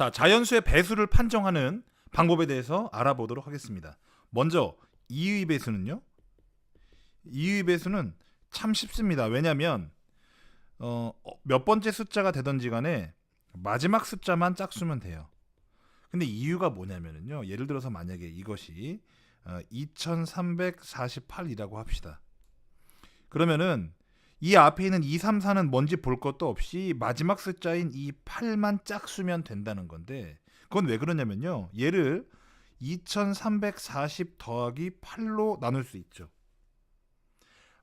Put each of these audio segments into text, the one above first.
자, 자연수의 배수를 판정하는 방법에 대해서 알아보도록 하겠습니다. 먼저 이의 배수는요. 이의 배수는 참 쉽습니다. 왜냐하면 몇 번째 숫자가 되든지 간에 마지막 숫자만 짝수면 돼요. 근데 이유가 뭐냐면요. 예를 들어서 만약에 이것이 2348이라고 합시다. 그러면은 이 앞에 있는 2, 3, 4는 뭔지 볼 것도 없이 마지막 숫자인 이 8만 짝수면 된다는 건데, 그건 왜 그러냐면요. 얘를 2340 더하기 8로 나눌 수 있죠.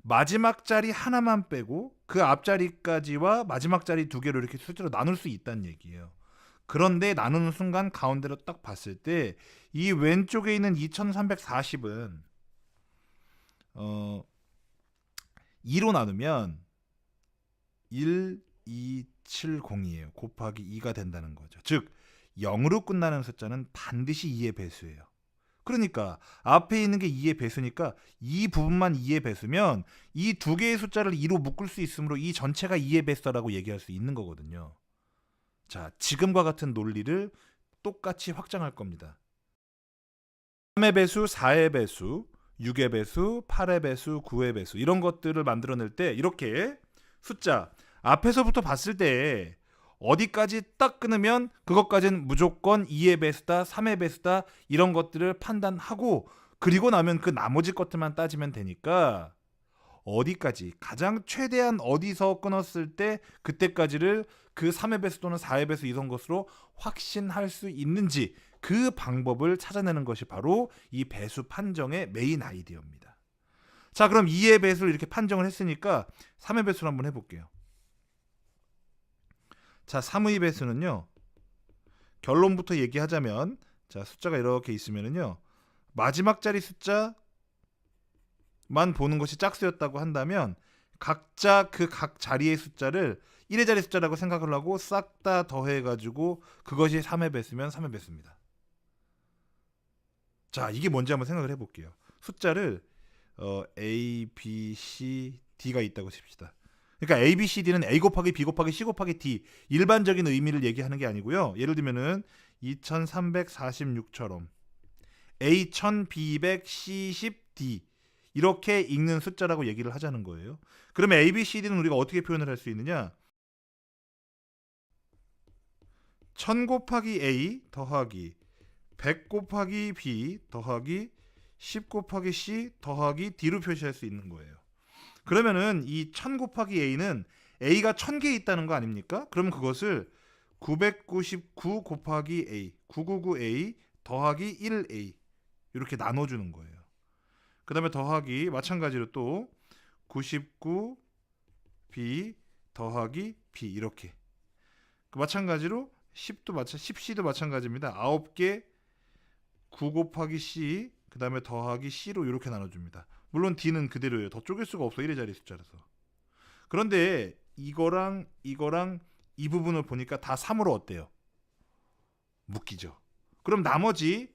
마지막 자리 하나만 빼고 그 앞자리까지와 마지막 자리 두 개로 이렇게 숫자로 나눌 수 있다는 얘기예요. 그런데 나누는 순간 가운데로 딱 봤을 때 이 왼쪽에 있는 2340은 2로 나누면 1270이에요. 곱하기 2가 된다는 거죠. 즉 0으로 끝나는 숫자는 반드시 2의 배수예요. 그러니까 앞에 있는 게 2의 배수니까 이 부분만 2의 배수면 이 두 개의 숫자를 2로 묶을 수 있으므로 이 전체가 2의 배수다라고 얘기할 수 있는 거거든요. 자, 지금과 같은 논리를 똑같이 확장할 겁니다. 3의 배수, 4의 배수, 6의 배수, 8의 배수, 9의 배수 이런 것들을 만들어낼 때 이렇게 숫자 앞에서부터 봤을 때 어디까지 딱 끊으면 그것까지는 무조건 2의 배수다, 3의 배수다 이런 것들을 판단하고 그리고 나면 그 나머지 것들만 따지면 되니까 어디까지 가장 최대한 어디서 끊었을 때 그때까지를 그 3의 배수 또는 4의 배수 이런 것으로 확신할 수 있는지 그 방법을 찾아내는 것이 바로 이 배수 판정의 메인 아이디어입니다. 자, 그럼 2의 배수를 이렇게 판정을 했으니까 3의 배수를 한번 해볼게요. 자, 3의 배수는요. 결론부터 얘기하자면 자, 숫자가 이렇게 있으면은요. 마지막 자리 숫자만 보는 것이 짝수였다고 한다면 각자 그 각 자리의 숫자를 1의 자리 숫자라고 생각을 하고 싹 다 더해가지고 그것이 3의 배수면 3의 배수입니다. 자, 이게 뭔지 한번 생각을 해볼게요. 숫자를 A, B, C, D가 있다고 칩시다. 그러니까 A, B, C, D는 A 곱하기 B 곱하기 C 곱하기 D 일반적인 의미를 얘기하는 게 아니고요. 예를 들면은 2346처럼 A 1200, C 10, D 이렇게 읽는 숫자라고 얘기를 하자는 거예요. 그러면 A, B, C, D는 우리가 어떻게 표현을 할 수 있느냐? 1000 곱하기 A 더하기 100 곱하기 B 더하기 10 곱하기 C 더하기 D로 표시할 수 있는 거예요. 그러면은 이 1000 곱하기 A는 A가 1000개 있다는 거 아닙니까? 그러면 그것을 999 곱하기 A, 999A 더하기 1A 이렇게 나눠주는 거예요. 그 다음에 더하기 마찬가지로 또 99B 더하기 B 이렇게 마찬가지로 10C도 마찬가지입니다. 9개 9 곱하기 C 그 다음에 더하기 C로 이렇게 나눠줍니다. 물론 D는 그대로예요. 더 쪼갤 수가 없어 1의 자리 숫자라서. 그런데 이거랑 이 부분을 보니까 다 3으로 어때요? 묶이죠. 그럼 나머지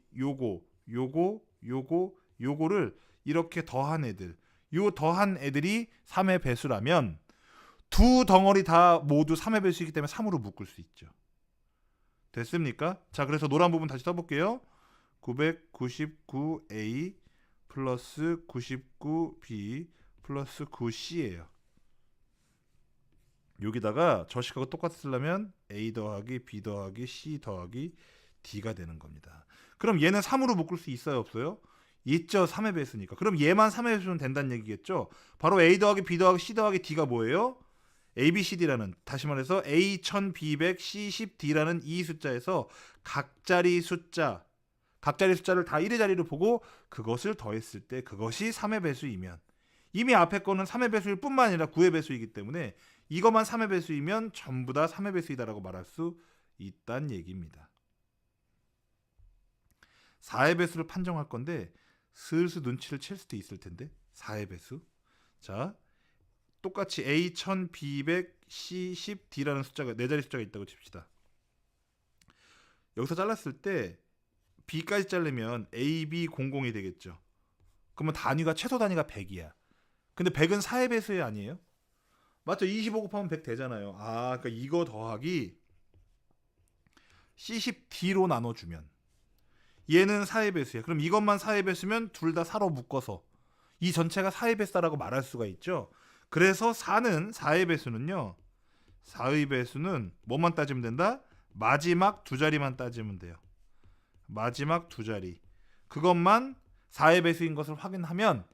요거를 이렇게 더한 애들 요 더한 애들이 3의 배수라면 두 덩어리 다 모두 3의 배수이기 때문에 3으로 묶을 수 있죠. 됐습니까? 자, 그래서 노란 부분 다시 써볼게요. 999A 플러스 99B 플러스 9C예요. 여기다가 저식하고 똑같이 쓰려면 A 더하기 B 더하기 C 더하기 D가 되는 겁니다. 그럼 얘는 3으로 묶을 수 있어요 없어요? 있죠. 3의 배수니까. 그럼 얘만 3의 배수면 된다는 얘기겠죠. 바로 A 더하기 B 더하기 C 더하기 D가 뭐예요? ABCD라는 다시 말해서 A 1200 C 10D라는 이 숫자에서 각자리 숫자를 다 1의 자리로 보고 그것을 더했을 때 그것이 3의 배수이면 이미 앞에 거는 3의 배수일 뿐만 아니라 9의 배수이기 때문에 이것만 3의 배수이면 전부 다 3의 배수이다라고 말할 수 있다는 얘기입니다. 4의 배수를 판정할 건데 슬슬 눈치를 챌 수도 있을 텐데 4의 배수. 자, 똑같이 A 1200 C 10D라는 숫자가 네 자리 숫자가 있다고 칩시다. 여기서 잘랐을 때 B까지 자르면 AB00이 되겠죠. 그러면 단위가 최소 단위가 100이야. 근데 100은 4의 배수에 아니에요? 맞죠? 25 곱하면 100 되잖아요. 아, 그러니까 이거 더하기 C10D로 나눠주면 얘는 4의 배수야. 그럼 이것만 4의 배수면 둘 다 4로 묶어서 이 전체가 4의 배수라고 말할 수가 있죠. 그래서 4의 배수는요. 4의 배수는 뭐만 따지면 된다? 마지막 두 자리만 따지면 돼요. 마지막 두 자리. 그것만 4의 배수인 것을 확인하면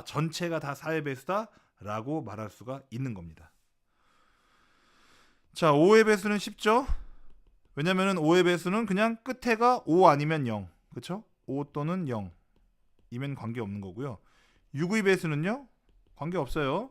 전체가 다 4의 배수다 라고 말할 수가 있는 겁니다. 자, 5의 배수는 쉽죠? 왜냐면은 5의 배수는 그냥 끝에가 5 아니면 0. 그쵸? 5 또는 0이면 관계없는 거고요. 6의 배수는요? 관계없어요.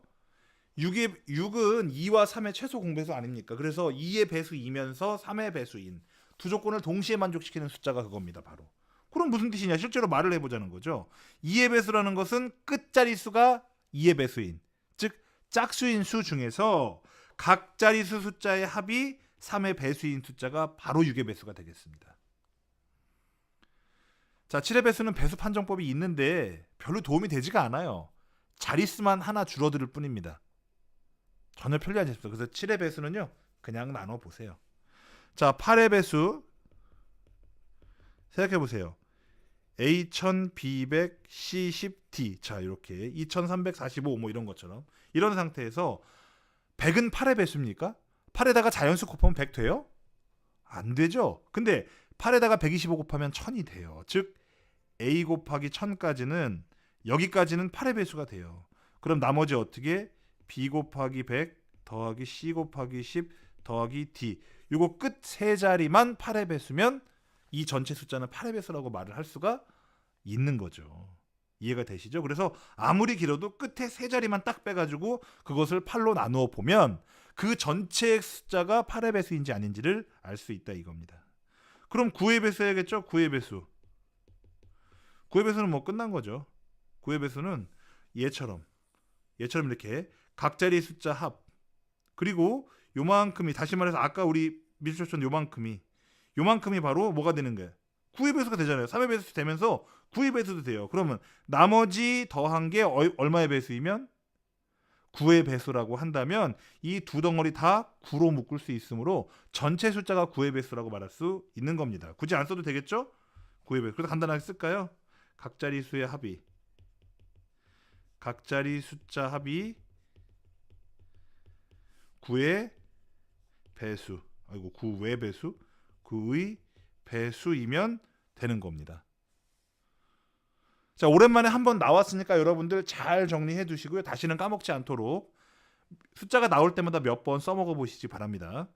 6은 2와 3의 최소 공배수 아닙니까? 그래서 2의 배수이면서 3의 배수인 두 조건을 동시에 만족시키는 숫자가 그겁니다. 바로. 그럼 무슨 뜻이냐? 실제로 말을 해보자는 거죠. 2의 배수라는 것은 끝자리수가 2의 배수인, 즉 짝수인 수 중에서 각 자리수 숫자의 합이 3의 배수인 숫자가 바로 6의 배수가 되겠습니다. 자, 7의 배수는 배수 판정법이 있는데 별로 도움이 되지가 않아요. 자릿수만 하나 줄어들 뿐입니다. 전혀 편리하지 않습니다. 그래서 7의 배수는요. 그냥 나눠보세요. 자, 8의 배수 생각해보세요. A1000, B100, C10D 자 이렇게 2345 뭐 이런 것처럼 이런 상태에서 100은 8의 배수입니까? 8에다가 자연수 곱하면 100 돼요? 안 되죠. 근데 8에다가 125 곱하면 1000이 돼요. 즉 A 곱하기 1000까지는 여기까지는 8의 배수가 돼요. 그럼 나머지 어떻게? B 곱하기 100 더하기 C 곱하기 10 더하기 D 요거 끝 세 자리만 8의 배수면 이 전체 숫자는 8의 배수라고 말을 할 수가 있는 거죠. 이해가 되시죠? 그래서 아무리 길어도 끝에 세 자리만 딱 빼가지고 그것을 8로 나누어 보면 그 전체 숫자가 8의 배수인지 아닌지를 알 수 있다 이겁니다. 그럼 9의 배수 해야겠죠? 9의 배수. 9의 배수는 뭐 끝난 거죠. 9의 배수는 얘처럼 이렇게 각자리 숫자 합 그리고 요만큼이 다시 말해서 아까 우리 미술처럼 요만큼이 바로 뭐가 되는 거예요? 9의 배수가 되잖아요. 3의 배수 되면서 9의 배수도 돼요. 그러면 나머지 더한 게 얼마의 배수이면 9의 배수라고 한다면 이 두 덩어리 다 9로 묶을 수 있으므로 전체 숫자가 9의 배수라고 말할 수 있는 겁니다. 굳이 안 써도 되겠죠? 9의 배수. 그래서 간단하게 쓸까요? 각자리 수의 합이 각자리 숫자 합이 9의 배수. 9의 배수? 9의 배수이면 되는 겁니다. 자, 오랜만에 한번 나왔으니까 여러분들 잘 정리해 두시고요. 다시는 까먹지 않도록 숫자가 나올 때마다 몇 번 써먹어 보시기 바랍니다.